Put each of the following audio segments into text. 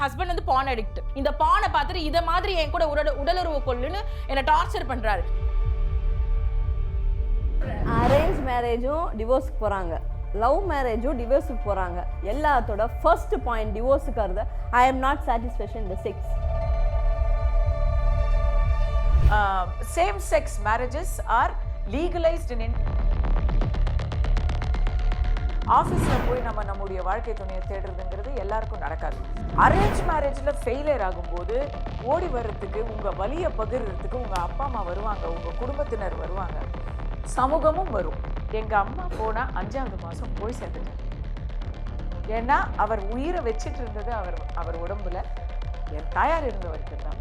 Husband வந்து பான் addict. இந்த பானை பார்த்துட்டு இதை மாதிரி என் கூட உடலுறவு கொள்ளுன்னு என்னை டார்ச்சர் பண்றாரு. அரேஞ்ச் மேரேஜும் டிவோர்ஸ்க்கு போறாங்க, லவ் மேரேஜும் டிவோர்ஸுக்கு போறாங்க. எல்லாத்தோட ஃபர்ஸ்ட் பாயிண்ட் டிவோர்ஸுக்கு வருது, ஐ எம் நாட் சாட்டிஸ்ஃபேக்ஷன் இந்த sex. Same sex marriages are legalized in ஆஃபீஸ்ல போய் நம்முடைய வாழ்க்கை துணையை தேடுறதுங்கிறது எல்லாருக்கும் நடக்காது. அரேஞ்ச் மேரேஜ்ல ஃபெயிலியர் ஆகும்போது ஓடி வர்றதுக்கு, உங்க வலியை பகிர்றதுக்கு உங்க அப்பா அம்மா வருவாங்க, உங்க குடும்பத்தினர் வருவாங்க, சமூகமும் வரும். எங்க அம்மா போனா 5வது மாசம் போய் சேர்ந்துட்டாங்க. ஏன்னா அவர் உயிரை வச்சிட்டு இருந்தது அவர் உடம்புல என் தாயார் இருந்த வரைக்கும் தான்.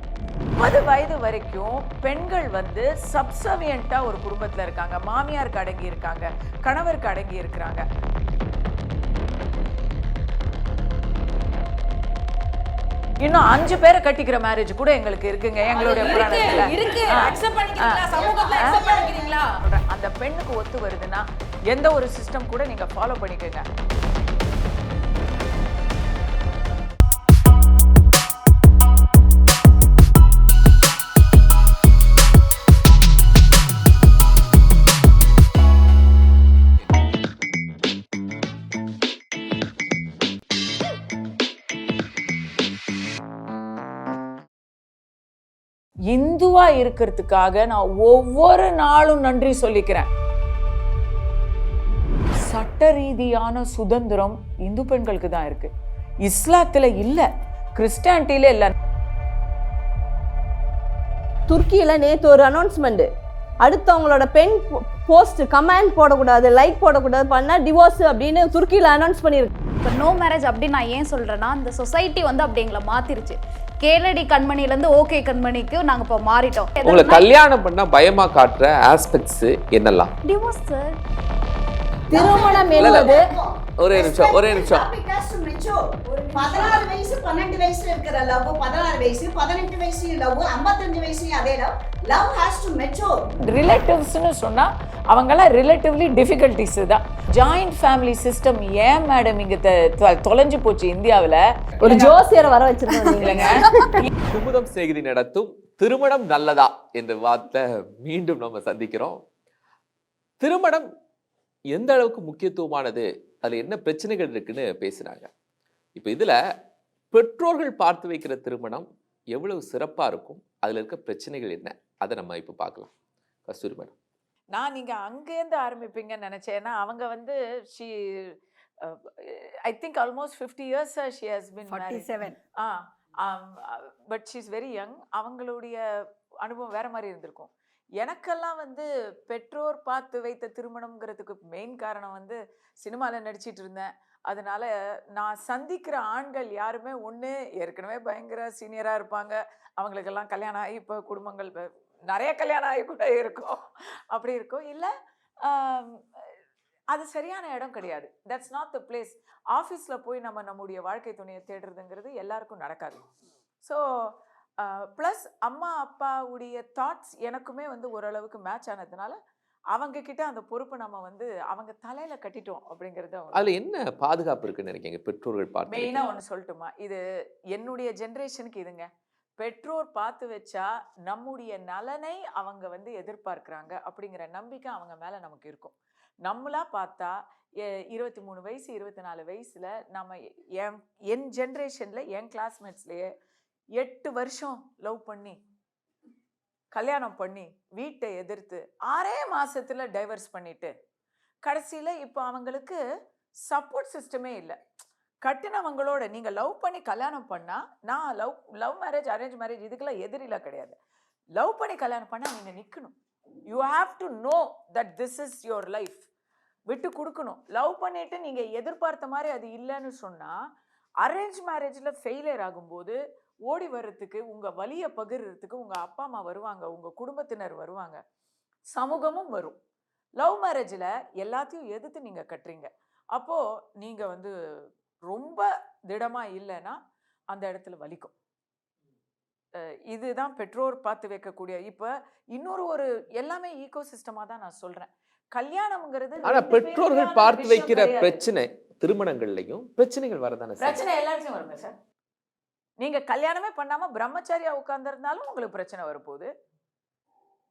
30 வயது வரைக்கும் பெண்கள் வந்து சப்சர்வியண்டா ஒரு குடும்பத்துல இருக்காங்க, மாமியாருக்கு அடங்கி இருக்காங்க, கணவருக்கு அடங்கி இருக்கிறாங்க. இன்னும் 5 பேரை கட்டிக்கிற மேரேஜ் கூட எங்களுக்கு இருக்குங்க. எங்களுடைய புராணத்துல இருக்கு. அக்செப்ட் பண்ணிக்கிறீங்களா? சமூகத்துல அக்செப்ட் பண்ணிக்கிறீங்களா? அந்த பெண்ணுக்கு ஒத்து வருதுன்னா எந்த ஒரு சிஸ்டம் கூட நீங்க ஃபாலோ பண்ணிக்கங்க. இந்துவா இருக்கிறதுக்காக நான் ஒவ்வொரு நாளும் நன்றி சொல்லிக்கிறேன். சட்ட ரீதியான சுதந்திரம் இந்து பெண்களுக்கு தான் இருக்கு, இஸ்லாத்துல இல்ல, கிறிஸ்டியானிட்டியில இல்ல. துருக்கியில நேத்து ஒரு அனௌன்ஸ்மெண்ட், அடுத்தவங்களோட பெண் போஸ்ட் கமெண்ட் போடக்கூடாது, லைக் போடக்கூடாது, பண்ணா டிவோர்ஸ் அப்படின்னு துருக்கியில அனௌன்ஸ் பண்ணிருக்கு. இப்போ நோ மேரேஜ் அப்படின்னு நான் ஏன் சொல்றேன்னா, இந்த சொசைட்டி வந்து அப்படி எங்களை மாத்திருச்சு. கேளடி கண்மணிலேருந்து ஓகே கண்மணிக்கு நாங்கள் இப்போ மாறிட்டோம். உங்களை கல்யாணம் பண்ணா பயமா காட்டுற ஆஸ்பெக்ட்ஸ் என்னெல்லாம்? Divorce sir. திருமணம் என்பது ஒரே நிமிஷம் 16 வயசு 12 வயசு இருக்கிற லவ், 16 வயசு 18 வயசு லவ், 55 வயசு அதே லவ் ஹேஸ் டு மெச்சூர். ரிலேட்டிவ்ஸ்னு சொன்னா அவங்கெல்லாம் ரிலேட்டிவ்லி டிஃபிகல்ட்டிஸ் தான். ஜாயிண்ட் ஃபேமிலி சிஸ்டம் ஏன் மேடம் இங்க தொலைஞ்சு போச்சு இந்தியாவில்? ஒரு ஜோசியரை வர வச்சிருக்காங்க. குமுதம் சேகரி நடத்தும் திருமணம் நல்லதா என்ற வார்த்தை மீண்டும் நம்ம சந்திக்கிறோம். திருமணம் எந்த அளவுக்கு முக்கியத்துவமானது, அதுல என்ன பிரச்சனைகள் இருக்குன்னு பேசினாங்க. இப்போ இதுல பெற்றோர்கள் பார்த்து வைக்கிற திருமணம் எவ்வளவு சிறப்பா இருக்கும், அதுல இருக்க பிரச்சனைகள் என்ன, அதை நம்ம இப்போ பார்க்கலாம். கஸ்தூரி மேடம், நான் நீங்க அங்கேருந்து ஆரம்பிப்பீங்கன்னு நினைச்சேன்னா, அவங்க வந்து I think almost 50 years she has been 47. But she is very young. அவங்களுடைய அனுபவம் வேற மாதிரி இருந்திருக்கும். எனக்கெல்லாம் வந்து பெற்றோர் பார்த்து வைத்த திருமணம்ங்கிறதுக்கு மெயின் காரணம் வந்து சினிமாவில் நடிச்சிட்டு இருந்தேன். அதனால நான் சந்திக்கிற ஆண்கள் யாருமே ஒன்று ஏற்கனவே பயங்கர சீனியராக இருப்பாங்க, அவங்களுக்கெல்லாம் கல்யாணம் ஆகி இப்போ குடும்பங்கள் நிறைய கல்யாணம் ஆகி கூட இருக்கும், அப்படி இருக்கும். இல்லை அது சரியான இடம் கிடையாது. That's not the place. ஆஃபீஸில் போய் நம்முடைய வாழ்க்கை துணையை தேடுறதுங்கிறது எல்லாருக்கும் நடக்காது. ஸோ ப்ளஸ் அம்மா அப்பாவுடைய தாட்ஸ் எனக்குமே வந்து ஓரளவுக்கு மேட்ச் ஆனதுனால அவங்க கிட்ட அந்த பொறுப்பை நம்ம வந்து அவங்க தலையில கட்டிட்டோம் அப்படிங்கிறது. அதுல என்ன பாதுகாப்பு இருக்குன்னு நினைக்கிறீங்க பெற்றோர்கள் பார்த்து? மெயினா ஒன்று சொல்லட்டுமா, இது என்னுடைய ஜென்ரேஷனுக்கு இதுங்க. பெற்றோர் பார்த்து வச்சா நம்முடைய நலனை அவங்க வந்து எதிர்பார்க்குறாங்க அப்படிங்கிற நம்பிக்கை அவங்க மேலே நமக்கு இருக்கும். நம்மளா பார்த்தா 23 வயசு 24 வயசுல நம்ம என் ஜென்ரேஷன்ல என் கிளாஸ்மேட்ஸ்லேயே 8 வருஷம் லவ் பண்ணி கல்யாணம் பண்ணி வீட்டை எதிர்த்து 6 மாசத்துல டைவர்ஸ் பண்ணிட்டு கடைசியில இப்போ அவங்களுக்கு சப்போர்ட் சிஸ்டமே இல்லை. கட்டினவங்களோட நீங்க லவ் பண்ணி கல்யாணம் பண்ணா, நான் லவ் மேரேஜ் அரேஞ்ச் மேரேஜ் இதுக்கெல்லாம் எதிரிலாம் கிடையாது. லவ் பண்ணி கல்யாணம் பண்ணா நீங்க நிக்கணும். You have to know that this is your life. விட்டு கொடுக்கணும். லவ் பண்ணிட்டு நீங்க எதிர்பார்த்த மாதிரி அது இல்லைன்னு சொன்னா, அரேஞ்ச் மேரேஜ்ல ஃபெயிலியர் ஆகும்போது ஓடி வர்றதுக்கு, உங்க வலியை பகிர்றதுக்கு உங்க அப்பா அம்மா வருவாங்க, உங்க குடும்பத்தினர் வருவாங்க, சமூகமும் வரும். லவ் மேரேஜில் எல்லாத்தையும் எதிர்த்து நீங்க கட்டுறீங்க. அப்போ நீங்க வந்து ரொம்ப திடமா இல்லைன்னா அந்த இடத்துல வலிக்கும். இதுதான் பெற்றோர் பார்த்து வைக்கக்கூடிய. இப்ப இன்னொரு எல்லாமே ஈகோ சிஸ்டமா தான் நான் சொல்றேன். கல்யாணம்ங்கிறது ஆனா பெற்றோர்கள் பார்த்து வைக்கிற பிரச்சனை திருமணங்கள்லயும் பிரச்சனைகள் வரதானே? பிரச்சனை எல்லாருக்கும் வருங்க சார். நீங்க கல்யாணமே பண்ணாம பிரம்மச்சாரியா உட்கார்ந்திருந்தாலும் உங்களுக்கு பிரச்சனை வரப்போகுது.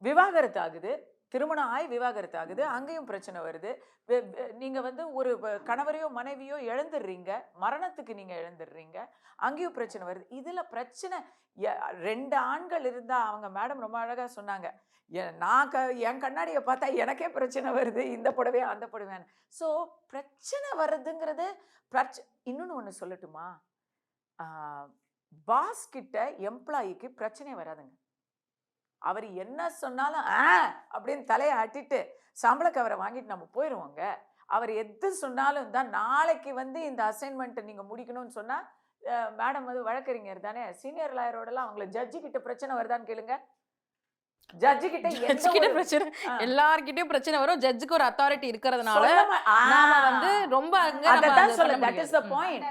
விவாகரத்து ஆகுது, திருமணம் ஆகி விவாகரத்து ஆகுது, அங்கேயும் பிரச்சனை வருது. நீங்க வந்து ஒரு கணவரையோ மனைவியோ இழந்துடுறீங்க, மரணத்துக்கு நீங்க இழந்துடுறீங்க, அங்கேயும் பிரச்சனை வருது. இதுல பிரச்சனை 2 ஆண்கள் இருந்தா, அவங்க மேடம் ரொம்ப அழகா சொன்னாங்க, நான் என் கண்ணாடியை பார்த்தா எனக்கே பிரச்சனை வருது, இந்த புடவையா அந்த புடவையான்னு. ஸோ பிரச்சனை வருதுங்கிறது இன்னொன்னு ஒன்று சொல்லட்டுமா, பாஸ் கிட்ட எம்ப்ளாயிக்கு பிரச்சனை வராதுங்க. அவர் என்ன சொன்னாலும் அப்படின்னு தலையை ஆட்டிட்டு சம்பள கவரை வாங்கிட்டு நம்ம போயிடுவோங்க. அவர் எது சொன்னாலும் தான், நாளைக்கு வந்து இந்த அசைன்மெண்ட்டை நீங்க முடிக்கணும்னு சொன்னா, மேடம் வந்து வழக்கறிஞர் தானே, சீனியர் லாயரோடலாம் அவங்கள ஜட்ஜி கிட்ட பிரச்சனை வருதான்னு கேளுங்க. ஜட்ஜி கிட்ட பிரச்சனை, எல்லார்கிட்டயும் பிரச்சனை வரும். ஜட்ஜுக்கு ஒரு அத்தாரிட்டி இருக்கிறதுனால நாம வந்து ரொம்ப that is the point.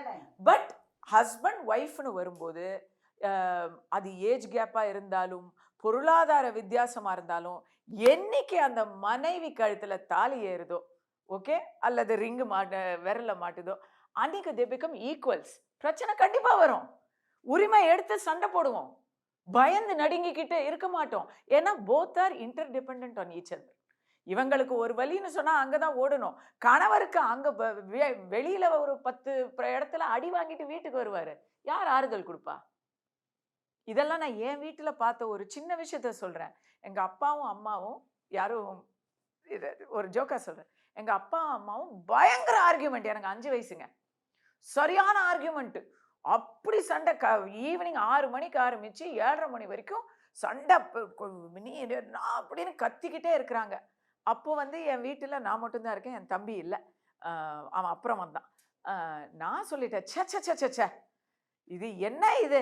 But husband ஒய்ஃப்னு வரும்போது அது ஏஜ் கேப்பா இருந்தாலும் பொருளாதார வித்தியாசமா இருந்தாலும், என்னைக்கு அந்த மனைவி கழுத்துல தாலி ஏறுதோ, ஓகே, அல்லது ரிங்கு விரல்ல மாட்டுதோ, அன்னைக்கு தே பிகம் ஈக்குவல்ஸ். பிரச்சனை கண்டிப்பா வரும், உரிமை எடுத்து சண்டை போடுவோம், பயந்து நடுங்கிக்கிட்டு இருக்க மாட்டோம். ஏன்னா both are inter dependent on each other. இவங்களுக்கு ஒரு வலின்னு சொன்னா அங்கதான் ஓடணும், கணவருக்கு அங்க வெளியில ஒரு 10 இடத்துல அடி வாங்கிட்டு வீட்டுக்கு வருவாரு, யார் ஆறுதல் கொடுப்பா? இதெல்லாம் நான் என் வீட்டுல பார்த்த ஒரு சின்ன விஷயத்த சொல்றேன். எங்க அப்பாவும் அம்மாவும், யாரும் ஒரு ஜோக்கா சொல்றேன், எங்க அப்பாவும் அம்மாவும் பயங்கர ஆர்கியூமெண்ட். எனக்கு 5 வயசுங்க, சரியான ஆர்கியூமெண்ட். அப்படி சண்டை, ஈவினிங் 6 மணிக்கு ஆரம்பிச்சு 7:30 மணி வரைக்கும் சண்டை, நான் அப்படின்னு கத்திக்கிட்டே இருக்கிறாங்க. அப்போ வந்து என் வீட்டுல நான் மட்டும்தான் இருக்கேன், என் தம்பி இல்லை, அவன் அப்புறம் வந்தான். நான் சொல்லிட்டேன், சே இது என்ன இது,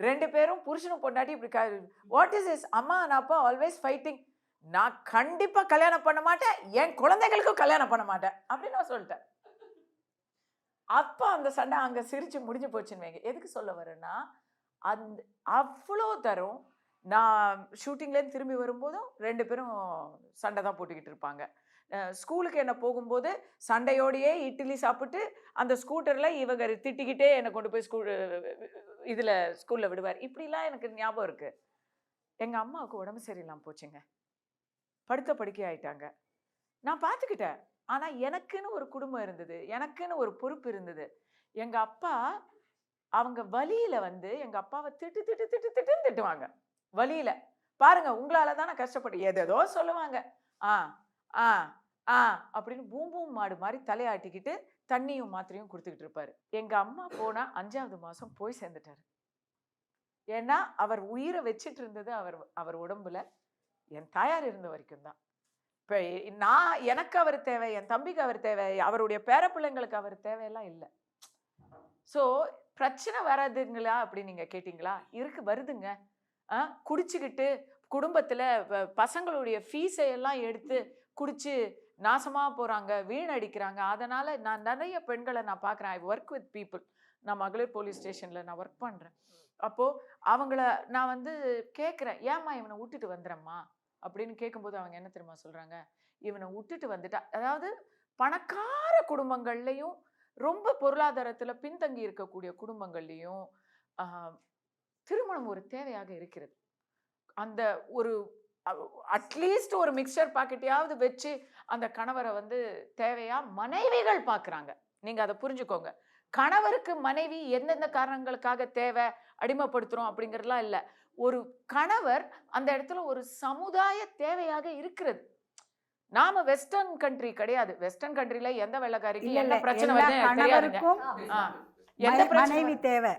2 பேரும் புருஷனும் பொண்டாட்டி இப்படி, வாட் இஸ் திஸ்? அம்மா நான் அப்பா ஆல்வேஸ் ஃபைட்டிங், நான் கண்டிப்பா கல்யாணம் பண்ண மாட்டேன், என் குழந்தைகளுக்கும் கல்யாணம் பண்ண மாட்டேன் அப்படின்னு நான் சொல்லிட்டேன். அப்பா அந்த சண்டை அங்க சிரிச்சு முடிஞ்சு போச்சுன்னு வைங்க. எதுக்கு சொல்ல வரேன்னா, அந்த அவ்வளோ தரும். நான் ஷூட்டிங்லேருந்து திரும்பி வரும்போதும் 2 பேரும் சண்டை தான் போட்டுக்கிட்டு இருப்பாங்க. ஸ்கூலுக்கு என்ன போகும்போது சண்டையோடையே இட்லி சாப்பிட்டு அந்த ஸ்கூட்டர்ல இவங்க திட்டிக்கிட்டே என்னை கொண்டு போய் ஸ்கூல்ல விடுவார். இப்படிலாம் எனக்கு ஞாபகம் இருக்கு. எங்க அம்மாவுக்கு உடம்பு சரியில்லாம போச்சுங்க, படுத்த படுக்கை ஆயிட்டாங்க. நான் பார்த்துக்கிட்டேன். ஆனா எனக்குன்னு ஒரு குடும்பம் இருந்தது, எனக்குன்னு ஒரு பொறுப்பு இருந்தது. எங்க அப்பா அவங்க வலியில வந்து எங்க அப்பாவை திட்டுன்னு திட்டுவாங்க. வலியில பாருங்க, உங்களால தான் நான் கஷ்டப்பட்டு, ஏதோ சொல்லுவாங்க, அப்படின்னு பூம்பூம் மாடு மாதிரி தலையாட்டிக்கிட்டு தண்ணியும் மாத்திரையும் கொடுத்துக்கிட்டு இருப்பாரு. எங்க அம்மா போனா 5ஆவது மாசம் போய் சேர்ந்துட்டாரு. ஏன்னா அவர் உயிரை வச்சிட்டு இருந்தது அவர் உடம்புல என் தாயார் இருந்த வரைக்கும் தான். இப்ப எனக்கு அவர் தேவை, என் தம்பிக்கு அவர் தேவை, அவருடைய பேர பிள்ளைங்களுக்கு அவர் தேவையெல்லாம் இல்லை. ஸோ பிரச்சனை வராதுங்களா அப்படின்னு நீங்க கேட்டீங்களா? வருதுங்க. குடிச்சுக்கிட்டு குடும்பத்துல பசங்களுடைய ஃபீஸை எல்லாம் எடுத்து குடிச்சு நாசமா போறாங்க, வீணடிக்கிறாங்க. அதனால நான் நிறைய பெண்களை நான் பார்க்குறேன். I work with people. நான் மகளிர் போலீஸ் ஸ்டேஷன்ல நான் ஒர்க் பண்றேன். அப்போ அவங்கள நான் வந்து கேட்குறேன், ஏம்மா இவனை விட்டுட்டு வந்துடுறேம்மா அப்படின்னு கேட்கும்போது அவங்க என்ன தெரியுமா சொல்றாங்க, இவனை விட்டுட்டு வந்துட்டா, அதாவது பணக்கார குடும்பங்கள்லையும் ரொம்ப பொருளாதாரத்துல பின்தங்கி இருக்கக்கூடிய குடும்பங்கள்லையும் திருமணம் ஒரு தேவையாக இருக்கிறது. அந்த ஒரு அட்லீஸ்ட் ஒரு மிக்சர் பாக்கெட்டையாவது வச்சு அந்த கணவரை வந்து தேவையா மனைவிகள் பார்க்குறாங்க. நீங்க அதை புரிஞ்சுக்கோங்க. கணவருக்கு மனைவி எந்தெந்த காரணங்களுக்காக தேவை, அடிமைப்படுத்துறோம் அப்படிங்கிறதுலாம் இல்லை. ஒரு கணவர் அந்த இடத்துல ஒரு சமுதாய தேவையாக இருக்கிறது. நாம வெஸ்டர்ன் கண்ட்ரி கிடையாது. வெஸ்டர்ன் கண்ட்ரில எந்த வெள்ளக்காரிக்கு என்ன பிரச்சனை மனைவி தேவை,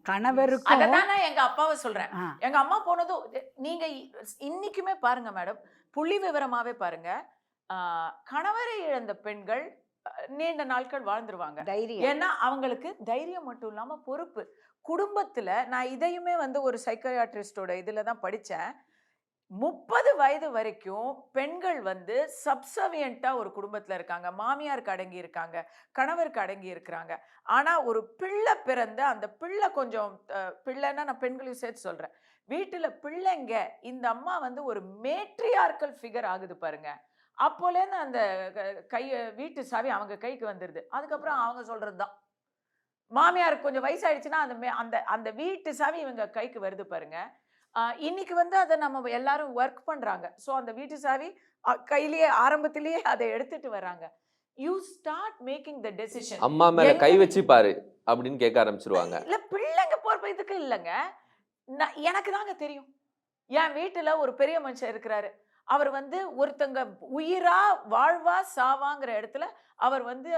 கணவருக்கு. அதான் எங்க அப்பாவை சொல்றேன். எங்க அம்மா போனதும் நீங்க இன்னைக்குமே பாருங்க மேடம், புள்ளி விவரமாவே பாருங்க, கணவரை இழந்த பெண்கள் நீண்ட நாட்கள் வாழ்ந்துருவாங்க. ஏன்னா அவங்களுக்கு தைரியம் மட்டும் இல்லாம பொறுப்பு. குடும்பத்துல நான் இதையுமே வந்து ஒரு சைக்கியாட்ரிஸ்டோட இதுலதான் படிச்சேன். 30 வயது வரைக்கும் பெண்கள் வந்து சப்சர்வியண்டா ஒரு குடும்பத்துல இருக்காங்க, மாமியாருக்கு அடங்கி இருக்காங்க, கணவருக்கு அடங்கி இருக்கிறாங்க. ஆனா ஒரு பிள்ளை பிறந்த அந்த பிள்ளை கொஞ்சம் பிள்ளைன்னா நான் பெண்களையும் சேர்த்து சொல்றேன், வீட்டுல பிள்ளைங்க இந்த அம்மா வந்து ஒரு மேட்ரியார்கல் ஃபிகர் ஆகுது பாருங்க. அப்போலேருந்து அந்த வீட்டு சாவி அவங்க கைக்கு வந்துடுது. அதுக்கப்புறம் அவங்க சொல்றதுதான் மாமியாருக்கு கொஞ்சம் வயசாயிடுச்சுன்னா அந்த அந்த வீட்டு சாவி இவங்க கைக்கு வருது பாருங்க. இன்னைக்கு வந்து அதை நம்ம எல்லாரும் ஒர்க் பண்றாங்க. ஸோ அந்த வீட்டு சாவி கையிலேயே ஆரம்பத்திலேயே அதை எடுத்துட்டு வராங்க. You start making the decision. அம்மா மேல கை வச்சு பாரு அப்படின்னு கேட்க ஆரம்பிச்சிருவாங்க. இல்ல பிள்ளைங்க போற இதுக்கு இல்லைங்க. எனக்கு தாங்க தெரியும். என் வீட்டுல ஒரு பெரிய மனுஷன் இருக்கிறாரு. அவர் வந்து ஒருத்தங்க உயிரா வாழ்வா சாவாங்கிற இடத்துல அவர் வந்து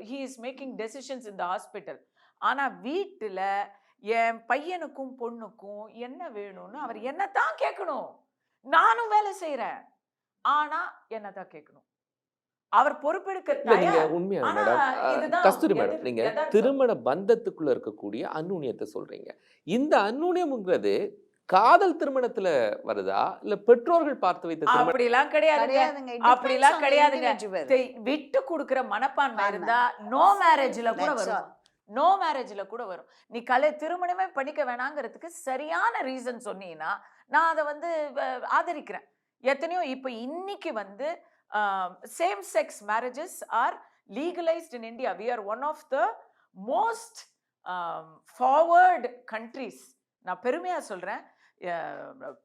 he is making decisions in the hospital. ஆனா வீட்டுல என் பையனுக்கும் பொண்ணுக்கும் என்ன வேணும்னு அவர் என்னதான் கேட்கணும். நானும் வேலை செய்யறேன், ஆனா என்னதான் கேட்கணும். அவர் பொறுப்பெடுக்க உண்மையா மேடம், கஸ்தூரி மேடம், நீங்க திருமண பந்தத்துக்குள்ள இருக்கக்கூடிய அந்நுண்ணியத்தை சொல்றீங்க. இந்த அந்நுண்ணியம்ங்கிறது காதல் திருமணத்துல வருதா இல்ல பெற்றோர்கள் பார்த்து வைத்த திருமணம்? அப்படிலாம் கிடையாதுங்க. அப்படிலாம் கிடையாதுங்க. விட்டு கொடுக்கிற மனப்பான்மை இருந்தா நோ மேரேஜ்ல கூட வரும். நோ மேரேஜ்ல கூட வரும். நீ திருமணமே பண்ணிக்க வேணாங்கிறதுக்கு சரியான ரீசன் சொன்னீங்கன்னா நான் அதை வந்து ஆதரிக்கிறேன். எத்தனையோ இப்ப இன்னைக்கு வந்து same sex marriages are legalized in India. We are one of the most forward countries. நான் பெருமையா சொல்றேன்.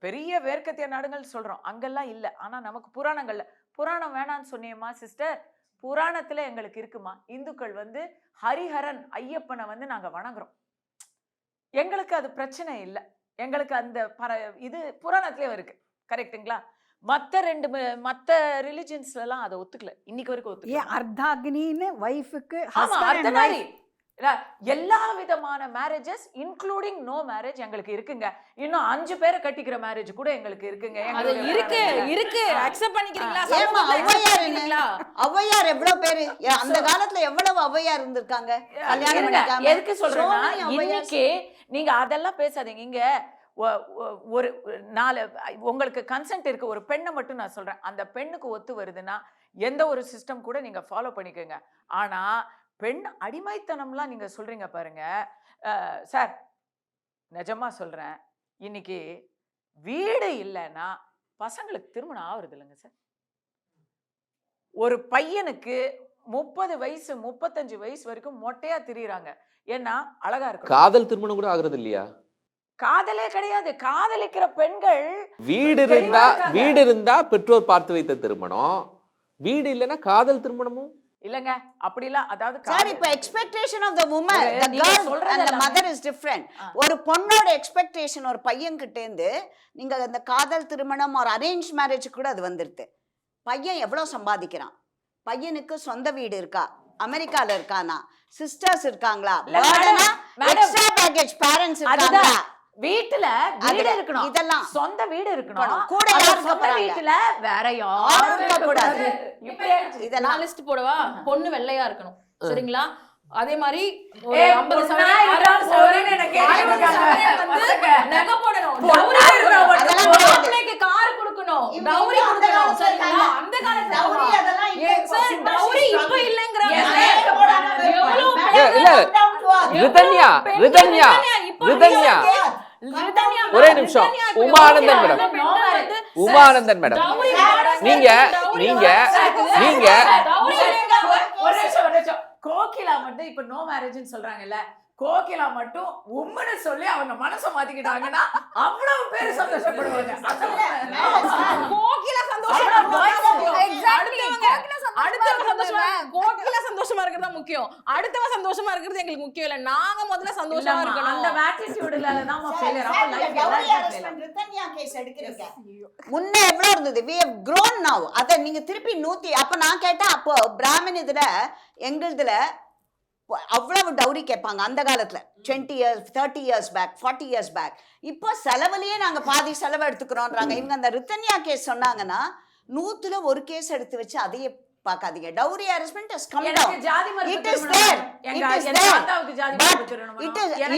பெரிய மேற்கத்திய நாடுகள் சொல்றோம், அங்கெல்லாம் இல்லை. ஆனா நமக்கு புராணம் வேணான்னு சொன்னியம்மா சிஸ்டர், புராணத்துல எங்களுக்கு இருக்குமா? இந்துக்கள் வந்து ஹரிஹரன் ஐயப்பனை வந்து நாங்க வணங்குறோம். எங்களுக்கு அது பிரச்சனை இல்லை. எங்களுக்கு அந்த இது புராணத்திலே இருக்கு. கரெக்டுங்களா? மத்த ரிலிஜியன்ஸ்ல எல்லாம் அதை ஒத்துக்கல. இன்னைக்கு வரைக்கும் ஒத்துக்கல. அர்த்தாக்னின்னு வைஃப்க்கு எல்லா விதமான மேரேஜஸ் இன்க்ளூடிங் நோ மேரேஜ் எங்களுக்கு இருக்குங்க. இன்னும் 5 பேரை கட்டிக்கிற மேரேஜ் கூட எங்களுக்கு இருக்குங்க. இருக்கு அக்செப்ட் பண்ணிக்கிறீங்களா? ஔவையார் எவ்வளவு பேரு அந்த காலத்துல எவ்வளவு ஔவையார் இருந்திருக்காங்க கல்யாணம் பண்ணிக்காம. எதுக்கு சொல்றேன்னா இன்னைக்கு நீங்க அதெல்லாம் பேசாதீங்க. இங்க ஒரு 4 உங்களுக்கு கன்சென்ட் இருக்கு. ஒரு பெண்ணை மட்டும் நான் சொல்றேன், அந்த பெண்ணுக்கு ஒத்து வருதுன்னா எந்த ஒரு சிஸ்டம் கூட நீங்க ஃபாலோ பண்ணிக்கோங்க. ஆனா பெண் அடிமைத்தனம்லாம் நீங்க சொல்றீங்க பாருங்க சார், நிஜமா சொல்றேன். இன்னைக்கு வீடு இல்லைன்னா பசங்களுக்கு திருமணம் ஆகுறது இல்லைங்க சார். ஒரு பையனுக்கு 30 வயசு 35 வயசு வரைக்கும் மொட்டையா திரியுறாங்க. ஏன்னா அழகா இருக்கு. காதல் திருமணம் கூட ஆகுறது இல்லையா? காதலே கிடையாது. காதலிக்கிற பெண்கள் வீடு இருந்தா பெற்றோர் பார்த்து வைத்த திருமணம், வீடு இல்லைன்னா காதல் திருமணமும் இல்லங்க. அப்படிலாம் அதாவது சார் இப்ப expectation of the woman the girl and the mother is different. ஒரு பொண்ணோட எக்ஸ்பெக்டேஷன் ஒரு பையன் கிட்ட இருந்து நீங்க அந்த காதல் திருமணம் ஒரு அரேஞ்ச் மேரேஜ் கூட அது வந்துருது. பையன் எவ்வளவு சம்பாதிக்கிறான், பையனுக்கு சொந்த வீடு இருக்கா, அமெரிக்கால இருக்கானா, சிஸ்டர்ஸ் இருக்காங்களா, எக்ஸ்ட்ரா பேக்கேஜ் பேரண்ட்ஸ் இருக்காங்களா, வீட்டுல வீடு இருக்கணும், இதெல்லாம் சொந்த வீடு இருக்கணும், கூட சொந்த வீட்டுல வேற யாரும் இருக்க கூடாது. இதெல்லாம் லிஸ்ட் போடவா? பொண்ணு வெள்ளையா இருக்கணும், சரிங்களா? அதே மாதிரி கார் கொடுக்கணும், டவுரி கொடுக்கணும், சரிங்களா? அந்த ஒரே நிமிஷம். உமானந்தன் மேடம் நீங்க கோகிலா மட்டும் இப்ப நோ மேரேஜ்னு சொல்றாங்கல்ல, கோகிலா மட்டும் உம்மன்னு சொல்லி அவங்க மனசை மாத்திக்கிட்டாங்கன்னா அவ்வளவு பேரு சந்தோஷப்படுவாங்க. கோகிலா சந்தோஷமா இருக்கிறது முக்கியம், அடுத்தவ சந்தோஷமா இருக்கிறது எங்களுக்கு முக்கியம் இல்ல. நாங்க முதல்ல சந்தோஷமா இருக்கணும். அந்த ஆட்டிட்யூட்ல தான் ஃபெயிலியர். ரிதன்யா கேஸ் எடுக்கிறீங்க. முன்ன எவ்வளவு இருந்தது, we have grown now. அத நீங்க திருப்பி 100 அப்ப நான் கேட்டேன், அப்போ பிராமன் இதுல எங்களுதுல அவ்வளவு டவுரி கேட்பாங்க அந்த காலத்துல. 20 years 30 years back 40 years back. இப்போ செலவுலயே நாங்க பாதி செலவு எடுத்துக்கிறோம்ன்றாங்க இவங்க. அந்த ரிதன்யா கேஸ் சொன்னாங்கன்னா 100ல ஒரு கேஸ் எடுத்து வச்சு அதையே பார்க்காதீங்க. Dowry harassment has come down. It is there.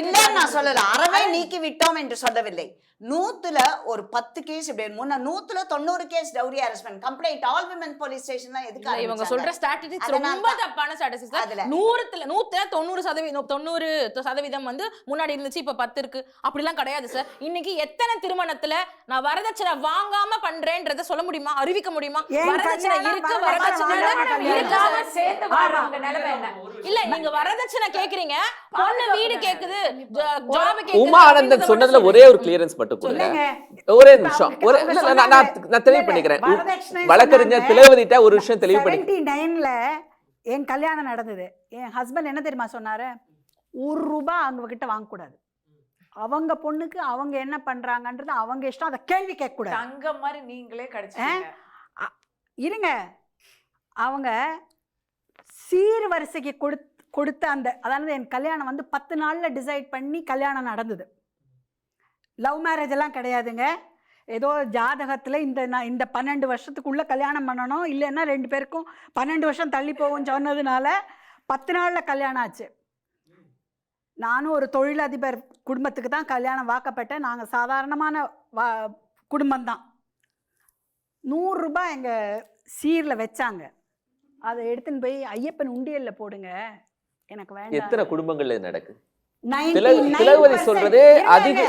இல்ல நான் சொல்லல, அறவே நீக்கி விட்டோம் என்று சொல்லவில்லை. 100ல ஒரு 10 கேஸ் இப்படி, முன்ன 100ல 90 case dowry harassment complaint all women police ஸ்டேஷன்ல எதுக்கு இவங்க சொல்ற ஸ்டாட்டிஸ்டிக்ஸ் ரொம்ப தப்பான ஸ்டாட்டிஸ்டிக்ஸ். 100ல 90% வந்து முன்னாடி இருந்துச்சு, இப்ப 10 இருக்கு. அப்படிலாம் கிடையாது சார். இன்னைக்கு எத்தனை திருமணத்துல நான் வரதட்சணை வாங்காம பண்றேன்றத சொல்ல முடியுமா, அறிவிக்க முடியுமா? வரதட்சணை இருக்கு, வரதட்சணை இருக்காம சேர்ந்து வாழ்றவங்க நிலைமை என்ன? இல்ல நீங்க வரதட்சணை கேக்குறீங்க, பொண்ணு வீடு கேக்குது, ஜாப் உமா ஆனந்தன் சொன்னதுல ஒரே ஒரு கிளியரன்ஸ் மட்டும் கொடுங்க. ஒரே நிமிஷம். நான் தெளிவு பண்ணிக்கிறேன். வழக்கறிஞர் திலகவதிட்ட ஒரு விஷயம் தெளிவு பண்ணி 79ல என் கல்யாணம் நடந்தது. என் ஹஸ்பண்ட் என்ன தெரியுமா சொன்னாரு, ₹1 அவங்க கிட்ட வாங்கக்கூடாது. அவங்க பொண்ணுக்கு அவங்க என்ன பண்றாங்கன்றது அவங்க இஷ்டம், அதை கேள்வி கேட்க கூடாது. தங்கம் மாதிரி நீங்களே கிடைச்சீங்க. இருங்க, அவங்க சீர்வரிசைக்கு கொடுத்த அந்த, அதாவது என் கல்யாணம் வந்து 10 நாள்ல டிசைட் பண்ணி கல்யாணம் நடந்தது. லவ் மேரேஜ் எல்லாம் கிடையாதுங்க. ஏதோ ஜாதகத்தில் இந்த 12 வருஷத்துக்குள்ள கல்யாணம் பண்ணணும், இல்லைன்னா 2 பேருக்கும் 12 வருஷம் தள்ளி போகும்னு சொன்னதுனால 10 நாளில் கல்யாணம் ஆச்சு. நானும் ஒரு தொழிலதிபர் குடும்பத்துக்கு தான் கல்யாணம் வாக்கப்பட்டேன். நாங்கள் சாதாரணமான குடும்பம்தான். ₹100 எங்கள் சீரில் வச்சாங்க. அதை எடுத்துன்னு போய் ஐயப்பன் உண்டியலில் போடுங்க, எனக்கு வேண்டாம். எத்தனை குடும்பங்கள்ல இது நடக்குது? 99% திலகவதி சொல்றது அதிக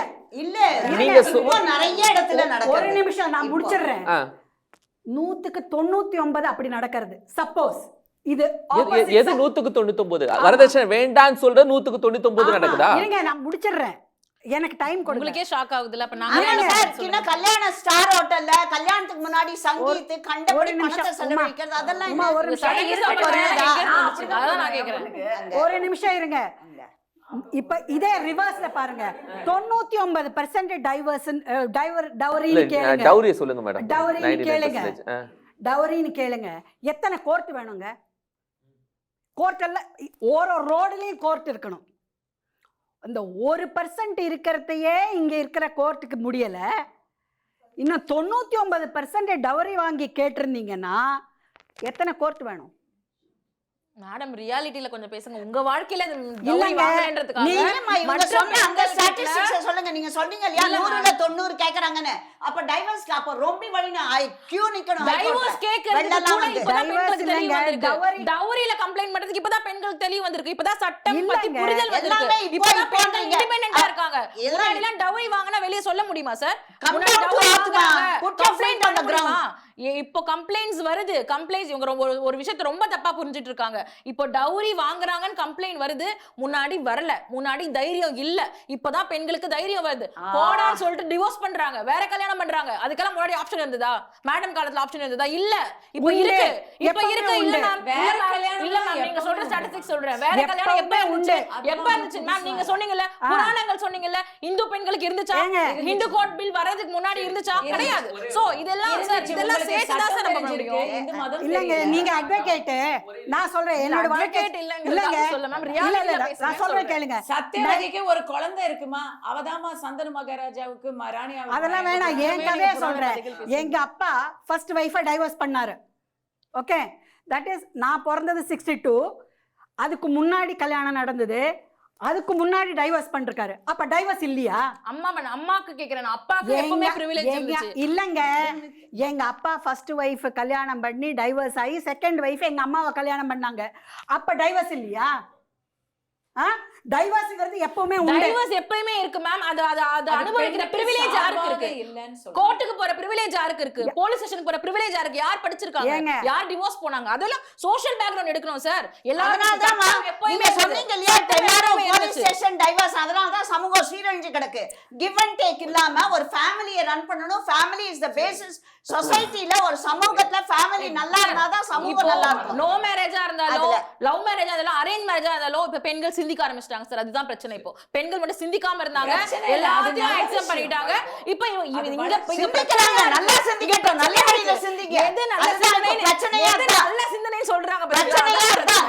இல்ல, நீங்க நிறைய இடத்துல நடக்குது. ஒரு நிமிஷம் நான் முடிச்சிடுறேன். 100க்கு 99 அப்படி நடக்கிறது. சப்போஸ் இது எது 100க்கு 99? வரதட்சணை வேண்டான்னு சொல்ற 100க்கு 99 நடக்குதா? இருங்க நான் முடிச்சிடுறேன், எனக்கு டைம் கொடுங்க. உங்களுக்கே ஷாக் ஆகுதுல. அப்ப நாங்க சின்ன கல்யாண ஸ்டார் ஹோட்டல்ல கல்யாணத்துக்கு முன்னாடி சங்கீத் கண்டபடி பணத்தை செலவழிக்கிறது அதெல்லாம் ஒரு ஒரு நிமிஷம் இருங்க. இப்ப இதே ரிவர்ஸ்ல பாருங்க, 99% டைவர்ஸ் டவுரின்னு கேளுங்க. டவுரி சொல்லுங்க மேடம். டவுரின்னு கேளுங்க, டவுரின்னு கேளுங்க. எத்தனை கோர்ட் வேணுங்க? கோர்ட் எல்லாம் ஒரு ரோடுலயும் கோர்ட் இருக்கணும். அந்த 1% இருக்கிறதையே இங்க இருக்கிற கோர்ட்டுக்கு முடியல. இன்னும் 99% டவுரி வாங்கி கேட்டிருந்தீங்கன்னா எத்தனை கோர்ட் வேணும்? மேடம் ரியாலிட்டில கொஞ்சம் பேசுங்க. உங்க வாழ்க்கையில இல்லங்க, சொல்லுங்க. நீங்க சொன்னீங்க இல்லையா 100ல 90 கேக்குறாங்கன்னு. அப்ப டைவர்ஸ்க்கு அப்ப ரொம்ப வழினா கியூ நிக்கணும். டைவர்ஸ் கேக்குறது கூட இப்பதான் பெண்களுக்கு தெரிய வந்திருக்கு. டவுரியில கம்ப்ளைன்ட் பண்றதுக்கு இப்பதான் பெண்களுக்கு தெரிய வந்திருக்கு. இப்பதான் சட்டம் பத்தி புரிதல் வந்திருக்கு. இப்பதான் பெண்கள் இண்டிபெண்டன்ட்டா இருக்காங்க. முன்னாடிலாம் டவுரி வாங்குனா வெளிய சொல்ல முடியுமா சார்? கம்ப்ளைன்ட் பண்ண கிரவுண்ட். இப்போ கம்ப்ளைண்ட்ஸ் வருது. கம்ப்ளைண்ட்ஸ் இவங்க ஒரு விஷயத்தை ரொம்ப தப்பா புரிஞ்சிட்டு இருக்காங்க. இப்போ டவுரி வாங்குறாங்கன்னு கம்ப்ளைண்ட் வருது, முன்னாடி வரல. முன்னாடி தைரியம் இல்ல, இப்பதான் பெண்களுக்கு தைரியம் வருது. போடான்னு சொல்லிட்டு டிவோர்ஸ் பண்றாங்க, வேற கல்யாணம் பண்றாங்க. அதுக்கெல்லாம் முன்னாடி ஆப்ஷன் இருந்ததா? மேடம் காலத்துல ஆப்ஷன் இருந்ததா? இல்ல, இப்போ இருக்கு. இப்போ இருக்கு. இல்ல மேம், இல்ல மேம், நீங்க சொல்ற ஸ்டாட்டிஸ்டிக்ஸ் சொல்றேன். வேற கல்யாணம் எப்ப இருந்துச்சு? எப்ப இருந்துச்சு மேம்? நீங்க சொன்னீங்கல்ல, புராணங்கள் சொன்னீங்கல்ல, இந்து பெண்களுக்கு இருந்துச்சா? இந்து கோட் பில் வரதுக்கு முன்னாடி இருந்துச்சா? கிடையாது. சோ இதெல்லாம் சார், இதெல்லாம் சேர்த்துதான் சார் நம்ம முடியும். இல்லங்க, நீங்க அட்வொகேட், நான் சொல்றேன் என்னோட வாழ்க்கை இல்லங்க. சொல்ல மேம், ரியாலிட்டில நான் சொல்றேன் கேளுங்க. சத்யவதிக்கு ஒரு குழந்தை இருக்குமா? அவதாமா சந்தன மகாராஜாவுக்கு ராணியா. அதெல்லாம் வேணாம், என் கதையை சொல்றேன். எங்க அப்பா ஃபர்ஸ்ட் வைஃபை டைவர்ஸ் பண்ணாரு. ஓகே, தட் இஸ் நான் பிறந்தது 62. அதுக்கு முன்னாடி கல்யாணம் நடந்தது, அதுக்கு முன்னாடி டைவர்ஸ் பண்ணிருக்காரு. அப்ப டைவர்ஸ் இல்லையா? அம்மாக்கு கேக்குறேன். அப்பாக்கு எப்பவுமே பிரிவிலேஜ் இருந்துச்சு. இல்லங்க, எங்க அப்பா ஃபர்ஸ்ட் வைஃப் கல்யாணம் பண்ணி டைவர்ஸ் ஆகி செகண்ட் வைஃப் எங்க அம்மாவை கல்யாணம் பண்ணாங்க. அப்ப டைவர்ஸ் இல்லையா? டைவர்ஸ்ங்கிறது எப்பவுமே உண்டு. டைவர்ஸ் எப்பவுமே இருக்கு மேம். அது அனுபவிக்கிற பிரிவிலேஜ் யாருக்கு இருக்கு? கோர்ட்டுக்கு போற பிரிவிலேஜ் யாருக்கு இருக்கு? போலீஸ் ஸ்டேஷனுக்கு போற பிரிவிலேஜ் யாருக்கு? யார் படிச்சிருக்காங்க? யார் டிவோர்ஸ் போனாங்க? அதெல்லாம் சோஷியல் பேக்ரவுண்ட் எடுக்கணும் சார். எல்லாரும் நீங்க சொன்னீங்க இல்லையா, எல்லாரும் போலீஸ் ஸ்டேஷன் டைவர்ஸ். அதனால தான் சமூகம் சீரழிஞ்சு கிடக்கு. கிவ் அண்ட் டேக் இல்லாம ஒரு ஃபேமிலியை ரன் பண்ணணும். Family is the basis. சொசைட்டில ஒரு சமூகத்துல ஃபேமிலி நல்லா இருந்தாதான் சமூகம் நல்லா இருக்கும். நோ மேரேஜா இருந்தாலும், லவ் மேரேஜா இருந்தாலும், அரேஞ்ச் மேரேஜா இருந்தாலும் இப்ப பெண்கள் சிந்திக்க ஆரம்பிச்சிட்டாங்க சார். அதுதான் பிரச்சனை. இப்போ பெண்கள் மட்டும் சிந்திக்காம இருந்தாங்க, எல்லாத்தையும் அக்செப்ட் பண்ணிட்டாங்க. இப்போ இங்க சிந்திக்கறாங்க. நல்லா சிந்திக்கட்டும், நல்ல வழியில சிந்திங்க. எது நல்ல சிந்தனை? பிரச்சனையா இருக்கு. நல்ல சிந்தனை சொல்றாங்க, பிரச்சனையா இருக்கு.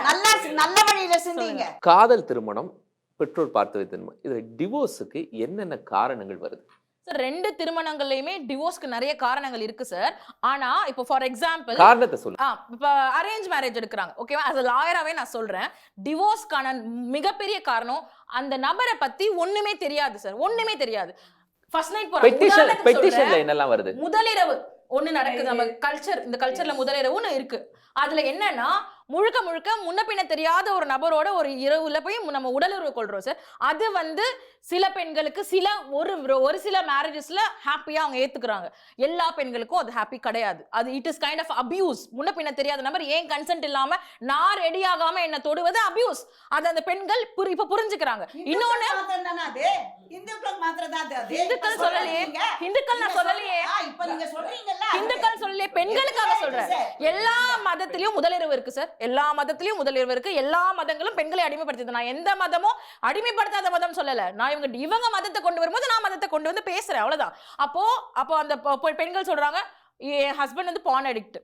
நல்ல வழியில சிந்திங்க. காதல் திருமணம், பெற்றோர் பார்த்து வைத்த இதுல டிவோர்ஸுக்கு என்னென்ன காரணங்கள் வருது? சார், 2 திருமணங்கள்லயுமே டிவோர்ஸ்க்கு நிறைய காரணங்கள் இருக்கு சார். ஆனா இப்போ ஃபார் எக்ஸாம்பிள் காரணத்தை சொல்லுங்க. இப்போ அரேஞ்ச் மேரேஜ் எடுக்கிறாங்க, ஓகேவா? as a லாயராவே நான் சொல்றேன், டிவோர்ஸ்க்கான மிகப்பெரிய காரணம் அந்த நபரை பத்தி ஒண்ணுமே தெரியாது சார். ஒண்ணுமே தெரியாது. ஃபர்ஸ்ட் நைட் போறாங்க. பெட்டிஷன்ல என்னெல்லாம் வருது? முதலிரவு ஒண்ணு நடக்குது. நம்ம கல்ச்சர், இந்த கல்ச்சர்ல முதலிரவுன்னு இருக்கு. அதுல என்னன்னா முழுக்க முழுக்க முன்ன பின்ன தெரியாத ஒரு நபரோட ஒரு இரவுல போய் நம்ம உடலுறவு கொள்றோம் சார். அது வந்து சில பெண்களுக்கு ஒரு சில மேரேஜஸ்ல ஹாப்பியா அவங்க ஏத்துக்கிறாங்க. எல்லா பெண்களுக்கும் அது ஹாப்பி கிடையாது. அது it is kind of abuse. முன்ன பின்ன தெரியாத நபர் ஏன் கன்சென்ட் இல்லாம நான் ரெடி ஆகாம என்ன தொடுவது அபியூஸ். அது அந்த பெண்கள் இப்ப புரிஞ்சுக்கிறாங்க. இன்னொன்னு இந்துக்கள் சொல்லலையே, இந்துக்கள் நான் சொல்லலையே, இந்துக்கள் சொல்லலையே, பெண்களுக்காக சொல்றேன். எல்லா மதத்திலயும் முதலிரவு இருக்கு சார். எல்லா மதத்திலயும் முதலிரவு இருக்கு. எல்லா மதங்களும் பெண்களை அடிமைப்படுத்துது. நான் எந்த மதமும் அடிமைப்படுத்தாத மதம் சொல்லல. நான் இவங்க மதத்தை கொண்டு வரும்போது நான் மதத்தை கொண்டு வந்து பேசுறேன், அவ்வளவுதான். அப்போ அந்த பெண்கள் சொல்றாங்க என் ஹஸ்பண்ட் வந்து பான் அடிக்ட்.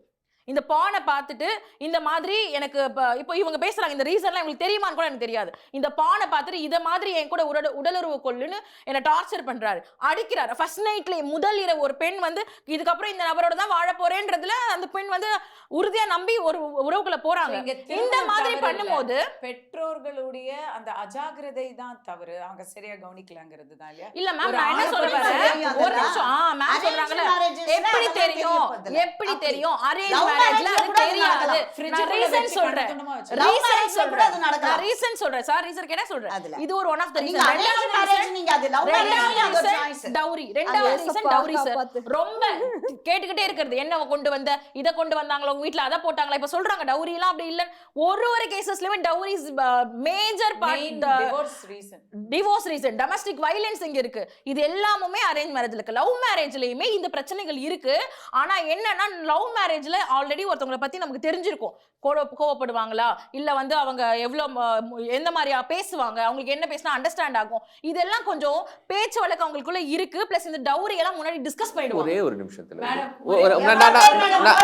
இந்த பானை பார்த்துட்டு இந்த மாதிரி எனக்கு இப்போ இவங்க பேசுறாங்க, இந்த ரீசன்லாம் இவங்களுக்கு தெரியுமான்னு கூட எனக்கு தெரியாது. இந்த பானை பார்த்துட்டு இதை மாதிரி என் கூட உடலுறவு கொள்ளுன்னு என்னை டார்ச்சர் பண்றாரு, அடிக்கிறாரு. ஃபர்ஸ்ட் நைட்ல முதல் இரவு ஒரு பெண் வந்து இதுக்கப்புறம் இந்த நபரோட தான் வாழ போறேன்றதுல அந்த பெண் வந்து உறுதியா நம்பி ஒரு உறவுக்குள்ள போறாங்க. இந்த மாதிரி பண்ணும்போது பெற்றோர்களுடைய அந்த அஜாகிரதை தான் தவறு, அவங்க சரியா கவனிக்கலங்கிறது தான். இல்ல மேம், நான் என்ன சொல்றேன், ஒரு நிமிஷம். மேம் சொல்றாங்கல்ல எப்படி தெரியும், எப்படி தெரியும் அரேஞ்ச் மேரேஜ்ல அது தெரியாது. நான் ரீசன் சொல்றேன் சார். ரீசன் கேட்டா சொல்றேன். இது ஒரு one of the reason. Dowry, ரெண்டாவது ரீசன் டவுரி சார். ரொம்ப கேட்டுக்கிட்டே இருக்குது, என்ன கொண்டு வந்த, இத கொண்டு வந்தாங்களா உங்க வீட்ல, அத போட்டாங்களா. இப்ப சொல்றாங்க டவுரி எல்லாம் அப்படி இல்ல. ஒரு கேसेसலயே dowry is major part. Divorce reason, domestic violence இங்க இருக்கு. இது எல்லாமே அரேஞ்ச் மேரேஜ்ல இருக்கு. லவ் மேரேஜ்லயுமே இந்த பிரச்சனைகள் இருக்கு. ஆனா என்னன்னா லவ் மேரேஜ்ல ஆல்ரெடி ஒருத்தவங்களை பத்தி நமக்கு தெரிஞ்சிருக்கும். கோவப்படுவாங்களா, இல்ல வந்து அவங்க எந்த மாதிரியா பேசுவாங்க, அவங்களுக்கு என்ன பேசினா அண்டர்ஸ்டாண்ட் ஆகும், இதெல்லாம் கொஞ்சம் பேச்சு வழக்கு அவங்களுக்குள்ள இருக்கு. பிளஸ் இந்த டவுரி எல்லாம் முன்னாடி டிஸ்கஸ் பண்ணிடுவோம். ஒரே ஒரு நிமிஷத்துல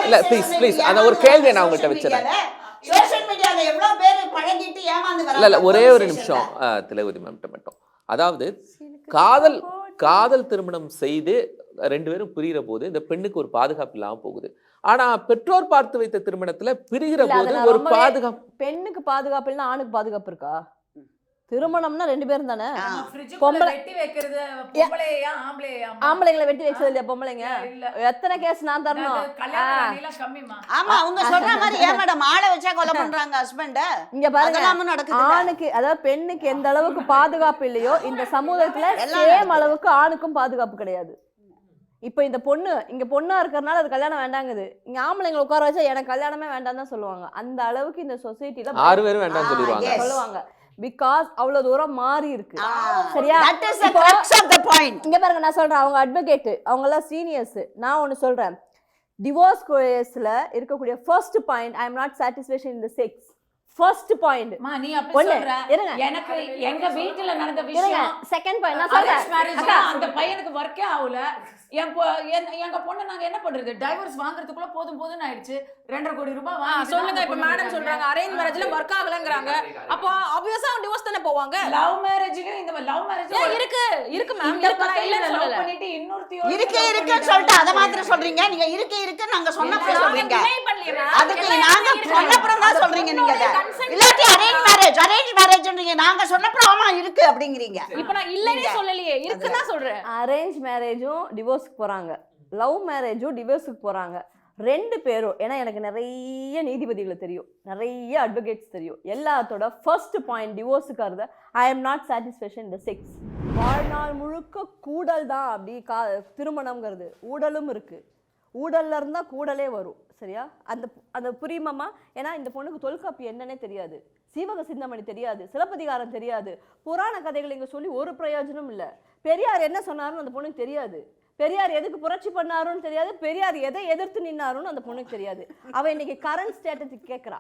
இல்ல ப்ளீஸ் அந்த ஒரு கேள்வியை நான் உங்ககிட்ட வச்சிரேன். சோஷியல் மீடியால எவ்வளவு பேர் பழகிட்டு ஏமாந்து வராங்க. இல்ல ஒரே ஒரு நிமிஷம் திலகவதி மேம் மட்டும். அதாவது காதல் திருமணம் செய்து ரெண்டு பேரும் பிரிகிற போது இந்த பெண்ணுக்கு ஒரு பாதுகாப்பு இல்லாம போகுது. ஆனா பெற்றோர் பார்த்து வைத்த திருமணத்துல பிரிகிற போது ஒரு பாதுகாப்பு. பெண்ணுக்கு பாதுகாப்பு இல்லைன்னா ஆணுக்கு பாதுகாப்பு இருக்கா? திருமணம்னா ரெண்டு பேரும் தானே. ஆம்பளைங்களை வெட்டி வைக்கிறது இல்லையா பொம்பளைங்க? எத்தனை கேஸ் நான் தரணும்? ஆமா, அவங்க சொல்ற மாதிரி ஏன் மேடம் ஆளை வச்சா கொலை பண்றாங்க ஹஸ்பண்ட்? இங்க பாருங்க, ஆணுக்கு அதாவது பெண்ணுக்கு எந்த அளவுக்கு பாதுகாப்பு இல்லையோ இந்த சமூகத்துல சேம் அளவுக்கு ஆணுக்கும் பாதுகாப்பு கிடையாது. இப்ப இந்த பொண்ணு இங்க பொண்ணா இருக்கிறதுனால அது கல்யாணம் வேண்டாங்குது. இங்க ஆம்பளைங்களை உட்கார வச்சா எனக்கு கல்யாணமே வேண்டாம் தான் சொல்லுவாங்க. அந்த அளவுக்கு இந்த சொசைட்டில 6 பேரும் வேண்டாம் சொல்லுவாங்க. பிகாஸ் அவ்வளவு தூரம் மாறி இருக்கு. சரியா? இங்க பாருங்க, நான் சொல்றேன், அவங்க அட்வொகேட், அவங்க எல்லாம் சீனியர்ஸ். நான் ஒண்ணு சொல்றேன், டிவோர்ஸ் கேஸ்ல இருக்கக்கூடிய first point, I am not satisfaction in the sex. First point நீ அப்படி சொல்ற. எனக்கு எங்க வீட்ல நடந்த விஷயம் செகண்ட் பாயிண்ட் நான் சொல்றேன். அந்த பையனுக்கு வர்க்கே ஆகல. எங்க பொண்ணு நாங்க என்ன பண்றது, டைவர்ஸ் வாங்குறதுக்குள்ள போதும்னு ஆயிடுச்சு. 2.5 கோடி ரூபாய் வாங்கி சொல்லுங்க. இப்ப மேடம் சொல்றாங்க அரேஞ்ச் மேரேஜ்ல வர்க் ஆகலங்கறாங்க. அப்ப ஆப்வியஸா டிவோர்ஸ் தானே போவாங்க. லவ் மேரேஜ்லயும் இந்த லவ் மேரேஜ் இருக்கு மேம். லவ் பண்ணிட்டு இன்னொருத்தியோட இருக்குன்னு சொல்லிட்டு அத மாத்திரம் சொல்றீங்க. நீங்க இருக்கு நாங்க சொன்னப்ப சொல்றீங்க. அதுக்கு நாங்க சொன்னப்புறம் தான் சொல்றீங்க நீங்க. இல்லாட்டி அரேஞ்ச் மேரேஜ்ன்றீங்க. நாங்க சொன்னப்புறம் ஆமா இருக்கு அப்படிங்கறீங்க. இப்ப நான் இல்லனே சொல்லலையே, இருக்குன்னு தான் சொல்றேன். அரேஞ்ச் மேரேஜும் டிவோர்ஸ்க்கு போறாங்க, லவ் மேரேஜும் டிவோர்ஸ்க்கு போறாங்க. ரெண்டு பேரும், ஏன்னா எனக்கு நிறைய நீதிபதிகளை தெரியும், நிறைய அட்வொகேட்ஸ் தெரியும். எல்லாத்தோட ஃபர்ஸ்ட் பாயிண்ட் டிவோர்ஸுக்காக ஐ எம் நாட் சாட்டிஸ்ஃபேக்ஷன் இந்த செக்ஸ். வாழ்நாள் முழுக்க கூடல் தான். அப்படி திருமணம்ங்கிறது ஊடலும் இருக்கு. ஊடல்ல இருந்தா கூடலே வரும். சரியா? அந்த புரியுமாமா? ஏன்னா இந்த பொண்ணுக்கு தொல்காப்பி என்னன்னே தெரியாது, சீவக சிந்தாமணி தெரியாது, சிலப்பதிகாரம் தெரியாது, புராண கதைகள் இங்க சொல்லி ஒரு பிரயோஜனம் இல்லை. பெரியார் என்ன சொன்னாருன்னு அந்த பொண்ணுக்கு தெரியாது. பெரியார் எதுக்கு புரட்சி பண்ணாருன்னு தெரியாது. பெரியார் எதை எதிர்த்து நின்னாருன்னு அந்த பொண்ணுக்கு தெரியாது. அவ இன்னைக்கு கரண்ட் ஸ்டேட்டஸுக்கு கேட்கறா.